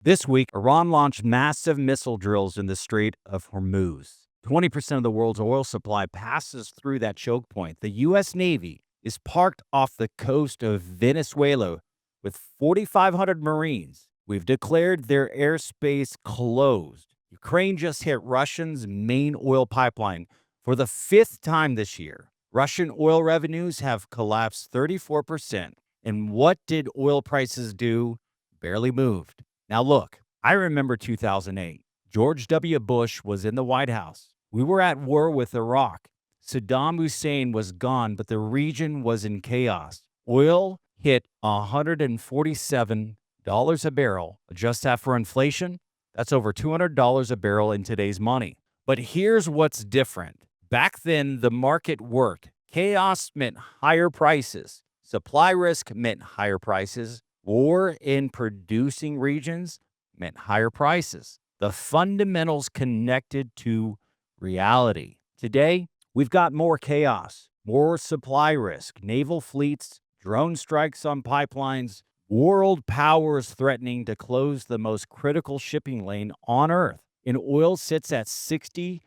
This week, Iran launched massive missile drills in the Strait of Hormuz. 20% of the world's oil supply passes through that choke point. The U.S. Navy is parked off the coast of Venezuela with 4,500 Marines. We've declared their airspace closed. Ukraine just hit Russia's main oil pipeline for the fifth time this year. Russian oil revenues have collapsed 34%. And what did oil prices do? Barely moved. Now look, I remember 2008. George W. Bush was in the White House. We were at war with Iraq. Saddam Hussein was gone, but the region was in chaos. Oil hit $147 a barrel. Adjust that for inflation, that's over $200 a barrel in today's money. But here's what's different. Back then, the market worked. Chaos meant higher prices. Supply risk meant higher prices. War in producing regions meant higher prices. The fundamentals connected to reality. Today, we've got more chaos, more supply risk, naval fleets, drone strikes on pipelines, world powers threatening to close the most critical shipping lane on Earth. And oil sits at $60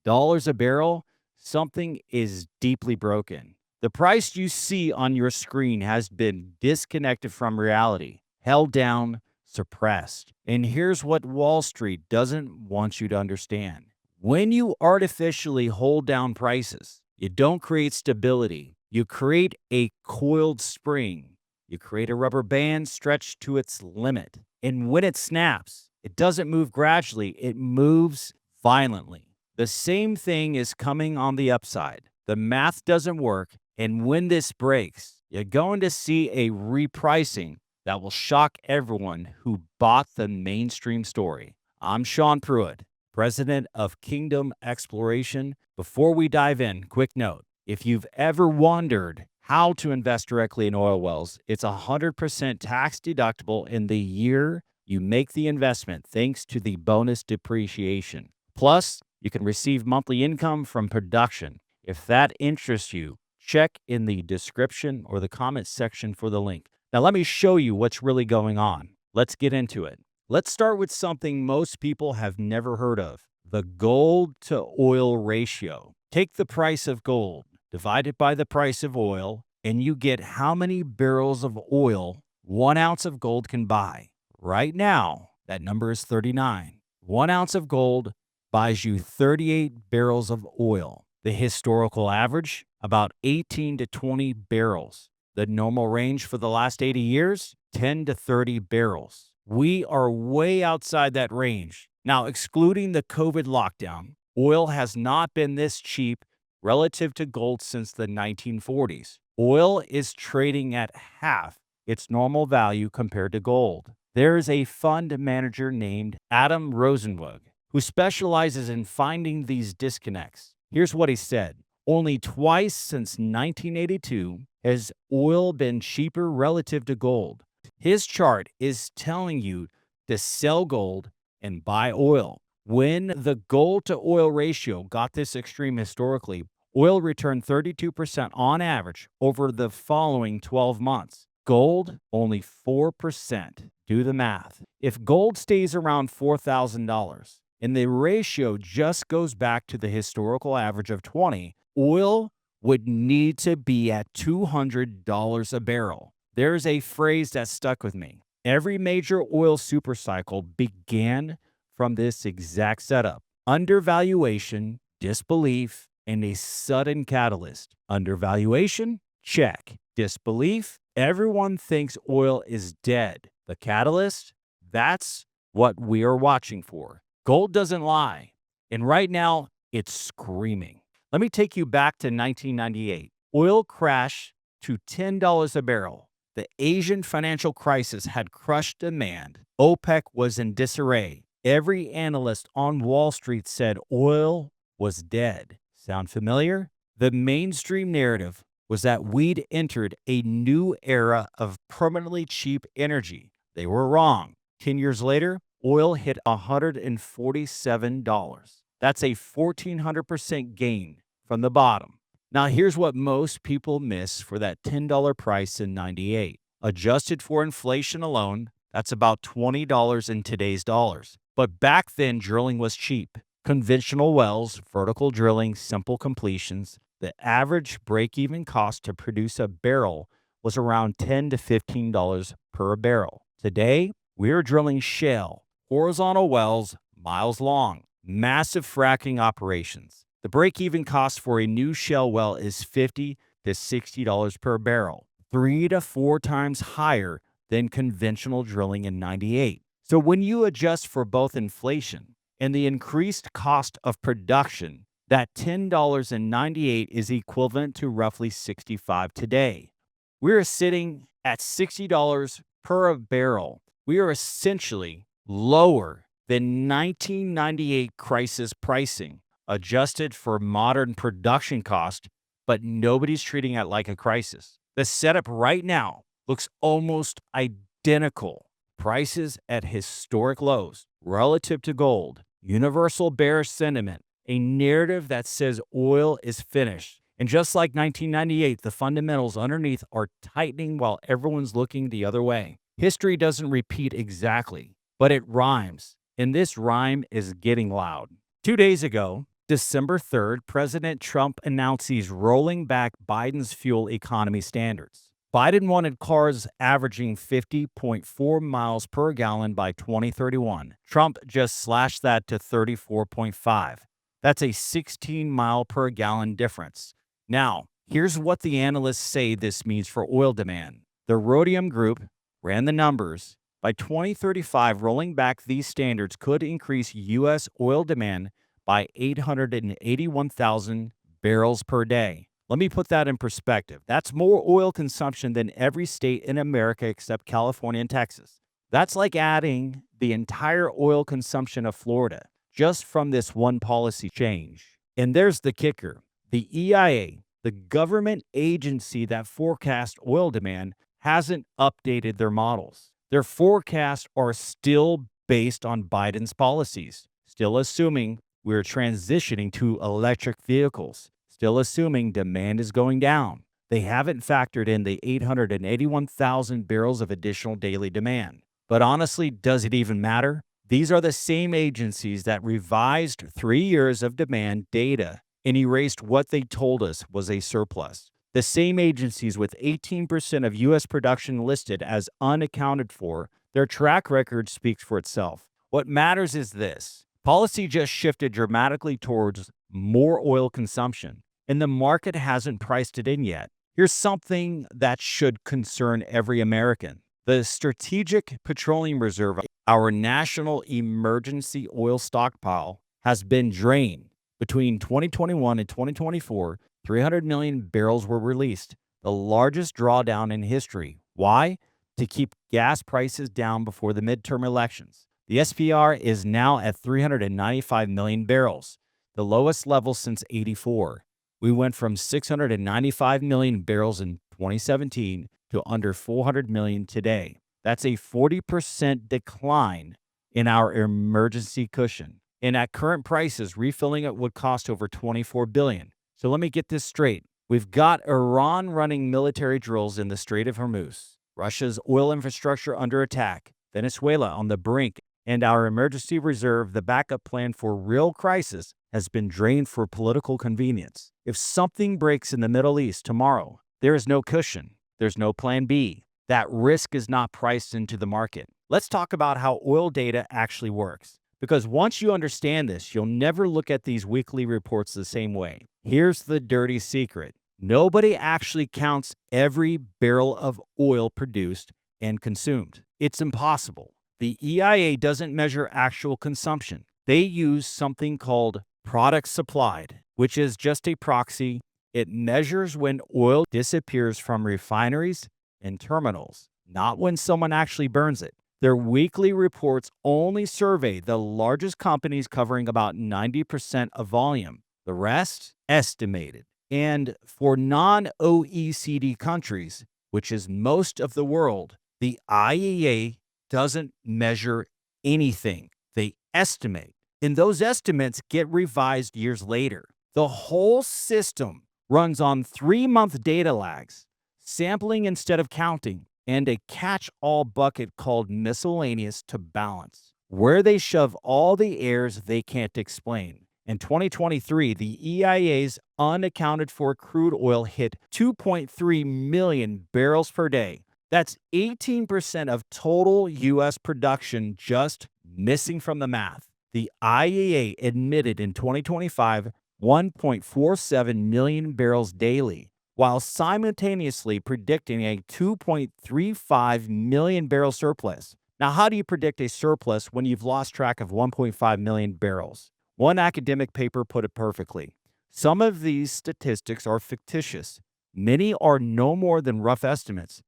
a barrel. Something is deeply broken. The price you see on your screen has been disconnected from reality, held down, suppressed. And here's what Wall Street doesn't want you to understand. When you artificially hold down prices, you don't create stability. You create a coiled spring. You create a rubber band stretched to its limit. And when it snaps, it doesn't move gradually, it moves violently. The same thing is coming on the upside. The math doesn't work. And when this breaks, you're going to see a repricing that will shock everyone who bought the mainstream story. I'm Sean Pruitt, president of Kingdom Exploration. Before we dive in, quick note. If you've ever wondered how to invest directly in oil wells, it's 100% tax deductible in the year you make the investment thanks to the bonus depreciation. Plus, you can receive monthly income from production. If that interests you, check in the description or the comment section for the link. Now, let me show you what's really going on. Let's get into it. Let's start with something most people have never heard of, the gold to oil ratio. Take the price of gold, divide it by the price of oil, and you get how many barrels of oil 1 ounce of gold can buy. Right now, that number is 39. 1 ounce of gold buys you 38 barrels of oil. The historical average, about 18 to 20 barrels. The normal range for the last 80 years, 10 to 30 barrels. We are way outside that range. Now, excluding the COVID lockdown, oil has not been this cheap relative to gold since the 1940s. Oil is trading at half its normal value compared to gold. There is a fund manager named Adam Rosenweg who specializes in finding these disconnects. Here's what he said. Only twice since 1982 has oil been cheaper relative to gold. His chart is telling you to sell gold and buy oil. When the gold to oil ratio got this extreme historically, oil returned 32% on average over the following 12 months. Gold, only 4%. Do the math. If gold stays around $4,000, and the ratio just goes back to the historical average of 20, oil would need to be at $200 a barrel. There's a phrase that stuck with me. Every major oil supercycle began from this exact setup. Undervaluation, disbelief, and a sudden catalyst. Undervaluation? Check. Disbelief? Everyone thinks oil is dead. The catalyst? That's what we are watching for. Gold doesn't lie, and right now, it's screaming. Let me take you back to 1998. Oil crashed to $10 a barrel. The Asian financial crisis had crushed demand. OPEC was in disarray. Every analyst on Wall Street said oil was dead. Sound familiar? The mainstream narrative was that we'd entered a new era of permanently cheap energy. They were wrong. 10 years later, oil hit $147. That's a 1,400% gain from the bottom. Now, here's what most people miss for that $10 price in '98. Adjusted for inflation alone, That's about $20 in today's dollars. But back then, drilling was cheap. Conventional wells, vertical drilling, simple completions. The average break-even cost to produce a barrel was around $10 to $15 per barrel. Today, we're drilling shale, horizontal wells, miles long, massive fracking operations. The break-even cost for a new shale well is $50 to $60 per barrel, 3 to 4 times higher than conventional drilling in '98. So when you adjust for both inflation and the increased cost of production, that $10.98 is equivalent to roughly $65 today. We're sitting at $60 per barrel. We are essentially lower than 1998 crisis pricing, adjusted for modern production cost, but nobody's treating it like a crisis. The setup right now looks almost identical. Prices at historic lows relative to gold, universal bearish sentiment, a narrative that says oil is finished. And just like 1998, the fundamentals underneath are tightening while everyone's looking the other way. History doesn't repeat exactly, but it rhymes. And this rhyme is getting loud. 2 days ago, December 3rd, President Trump announced he's rolling back Biden's fuel economy standards. Biden wanted cars averaging 50.4 miles per gallon by 2031. Trump just slashed that to 34.5. That's a 16 mile per gallon difference. Now, here's what the analysts say this means for oil demand. The Rhodium Group ran the numbers. By 2035, rolling back these standards could increase U.S. oil demand by 881,000 barrels per day. Let me put that in perspective. That's more oil consumption than every state in America except California and Texas. That's like adding the entire oil consumption of Florida just from this one policy change. And there's the kicker. The EIA, the government agency that forecasts oil demand, hasn't updated their models. Their forecasts are still based on Biden's policies, still assuming we're transitioning to electric vehicles, still assuming demand is going down. They haven't factored in the 881,000 barrels of additional daily demand. But honestly, does it even matter? These are the same agencies that revised 3 years of demand data and erased what they told us was a surplus. The same agencies with 18% of U.S. production listed as unaccounted for. Their track record speaks for itself. What matters is this. Policy just shifted dramatically towards more oil consumption, and the market hasn't priced it in yet. Here's something that should concern every American. The Strategic Petroleum Reserve, our national emergency oil stockpile, has been drained. Between 2021 and 2024, 300 million barrels were released, the largest drawdown in history. Why? To keep gas prices down before the midterm elections. The SPR is now at 395 million barrels, the lowest level since '84. We went from 695 million barrels in 2017 to under 400 million today. That's a 40% decline in our emergency cushion. And at current prices, refilling it would cost over $24 billion. So let me get this straight. We've got Iran running military drills in the Strait of Hormuz, Russia's oil infrastructure under attack, Venezuela on the brink, and our emergency reserve, the backup plan for real crisis, has been drained for political convenience. If something breaks in the Middle East tomorrow, there is no cushion. There's no plan B. That risk is not priced into the market. Let's talk about how oil data actually works. Because once you understand this, you'll never look at these weekly reports the same way. Here's the dirty secret. Nobody actually counts every barrel of oil produced and consumed. It's impossible. The EIA doesn't measure actual consumption. They use something called products supplied, which is just a proxy. It measures when oil disappears from refineries and terminals, not when someone actually burns it. Their weekly reports only survey the largest companies covering about 90% of volume. The rest, estimated. And for non-OECD countries, which is most of the world, the IEA doesn't measure anything. They estimate. And those estimates get revised years later. The whole system runs on 3-month data lags, sampling instead of counting. and a catch-all bucket called miscellaneous to balance, where they shove all the airs they can't explain. In 2023, the EIA's unaccounted for crude oil hit 2.3 million barrels per day. That's 18% of total U.S. production just missing from the math. The IEA admitted in 2025 1.47 million barrels daily, while simultaneously predicting a 2.35 million barrel surplus. Now, how do you predict a surplus when you've lost track of 1.5 million barrels? One academic paper put it perfectly. Some of these statistics are fictitious. Many are no more than rough estimates.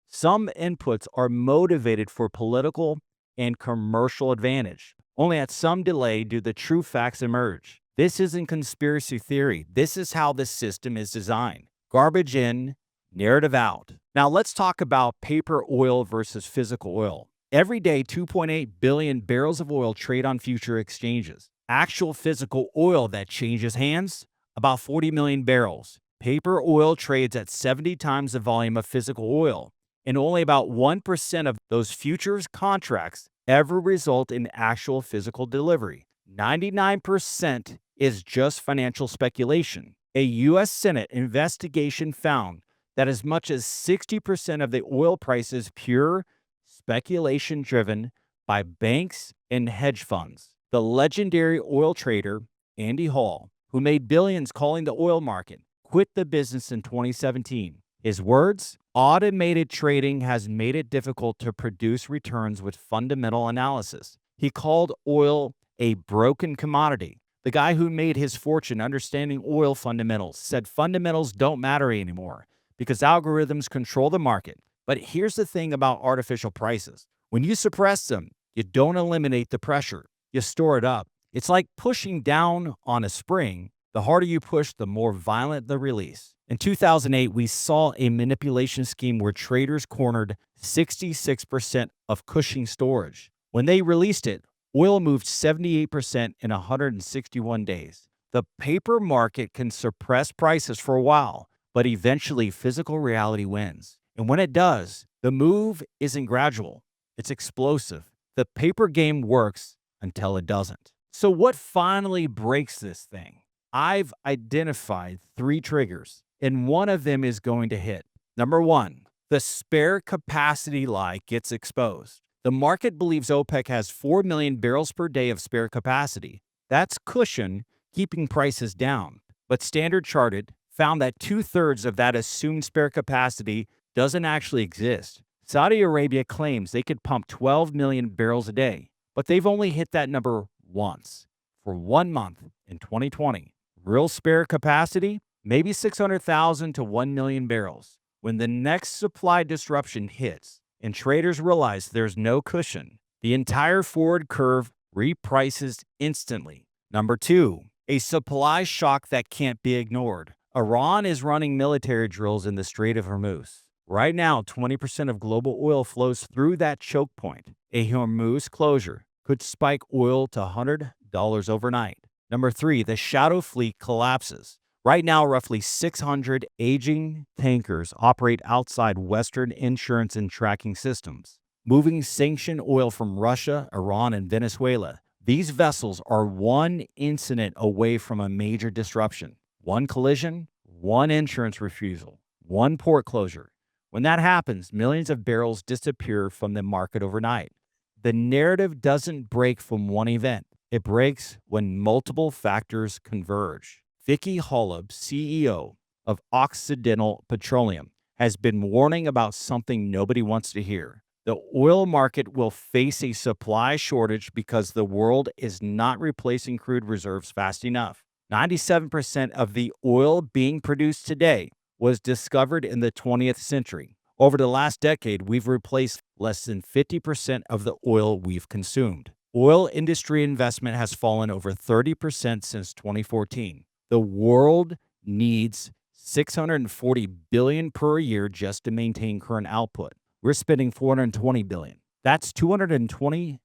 Some inputs are motivated for political and commercial advantage. Only at some delay do the true facts emerge. This isn't conspiracy theory. This is how the system is designed. Garbage in, narrative out. Now let's talk about paper oil versus physical oil. Every day, 2.8 billion barrels of oil trade on future exchanges. Actual physical oil that changes hands, about 40 million barrels. Paper oil trades at 70 times the volume of physical oil, and only about 1% of those futures contracts ever result in actual physical delivery. 99% is just financial speculation. A U.S. Senate investigation found that as much as 60% of the oil price is pure speculation driven by banks and hedge funds. The legendary oil trader Andy Hall, who made billions calling the oil market, quit the business in 2017. His words: automated trading has made it difficult to produce returns with fundamental analysis. He called oil a broken commodity. The guy who made his fortune understanding oil fundamentals said fundamentals don't matter anymore because algorithms control the market. But here's the thing about artificial prices. When you suppress them, you don't eliminate the pressure. You store it up. It's like pushing down on a spring. The harder you push, the more violent the release. In 2008, we saw a manipulation scheme where traders cornered 66% of Cushing storage. When they released it, oil moved 78% in 161 days. The paper market can suppress prices for a while, but eventually physical reality wins. And when it does, the move isn't gradual. It's explosive. The paper game works until it doesn't. So what finally breaks this thing? I've identified 3 triggers, and one of them is going to hit. Number 1, the spare capacity lie gets exposed. The market believes OPEC has 4 million barrels per day of spare capacity. That's cushion keeping prices down. But Standard Chartered found that 2/3 of that assumed spare capacity doesn't actually exist. Saudi Arabia claims they could pump 12 million barrels a day, but they've only hit that number once, for 1 month in 2020. Real spare capacity? Maybe 600,000 to 1 million barrels. When the next supply disruption hits and traders realize there's no cushion, the entire forward curve reprices instantly. Number 2, a supply shock that can't be ignored. Iran is running military drills in the Strait of Hormuz. Right now, 20% of global oil flows through that choke point. A Hormuz closure could spike oil to $100 overnight. Number 3, the shadow fleet collapses. Right now, roughly 600 aging tankers operate outside Western insurance and tracking systems, moving sanctioned oil from Russia, Iran, and Venezuela. These vessels are one incident away from a major disruption. One collision, one insurance refusal, one port closure. When that happens, millions of barrels disappear from the market overnight. The narrative doesn't break from one event. It breaks when multiple factors converge. Vicki, Hollub, CEO of Occidental Petroleum, has been warning about something nobody wants to hear. The oil market will face a supply shortage because the world is not replacing crude reserves fast enough. 97% of the oil being produced today was discovered in the 20th century. Over the last decade, we've replaced less than 50% of the oil we've consumed. Oil industry investment has fallen over 30% since 2014. The world needs $640 billion per year just to maintain current output. We're spending $420 billion. That's $220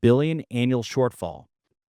billion annual shortfall.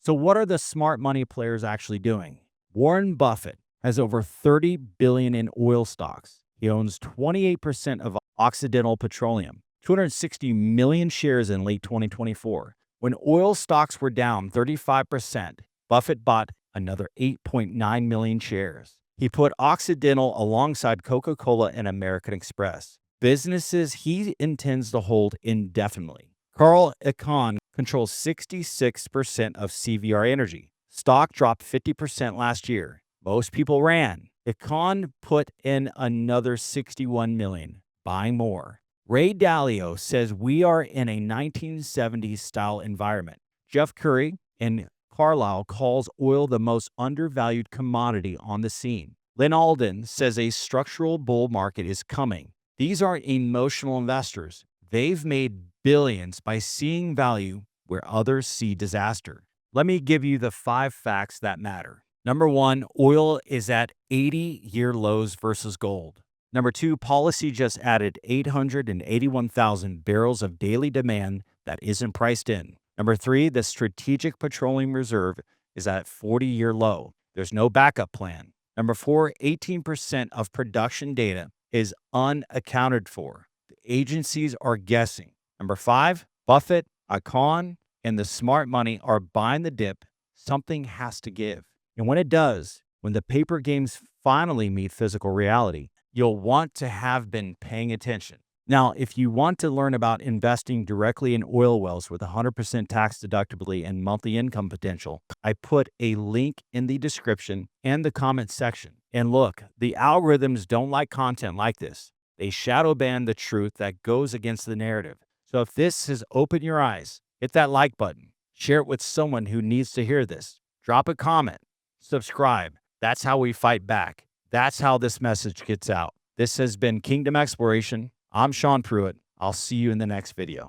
So what are the smart money players actually doing? Warren Buffett has over $30 billion in oil stocks. He owns 28% of Occidental Petroleum, 260 million shares in late 2024. When oil stocks were down 35%, Buffett bought another 8.9 million shares. He put Occidental alongside Coca-Cola and American Express, businesses he intends to hold indefinitely. Icahn controls 66% of CVR Energy. Stock dropped 50% last year. Most people ran. Icahn put in another 61 million, buying more. Ray Dalio says we are in a 1970s style environment. Jeff Curry and Carlisle calls oil the most undervalued commodity on the scene. Lynn Alden says a structural bull market is coming. These are emotional investors. They've made billions by seeing value where others see disaster. Let me give you the 5 facts that matter. Number 1, oil is at 80-year lows versus gold. Number 2, policy just added 881,000 barrels of daily demand that isn't priced in. Number 3, the Strategic Petroleum Reserve is at 40-year low. There's no backup plan. Number 4, 18% of production data is unaccounted for. The agencies are guessing. Number 5, Buffett, Icahn, and the smart money are buying the dip. Something has to give. And when it does, when the paper games finally meet physical reality, you'll want to have been paying attention. Now, if you want to learn about investing directly in oil wells with 100% tax deductibility and monthly income potential, I put a link in the description and the comment section. And look, the algorithms don't like content like this. They shadow ban the truth that goes against the narrative. So if this has opened your eyes, hit that like button. Share it with someone who needs to hear this. Drop a comment. Subscribe. That's how we fight back. That's how this message gets out. This has been Kingdom Exploration. I'm Sean Pruitt. I'll see you in the next video.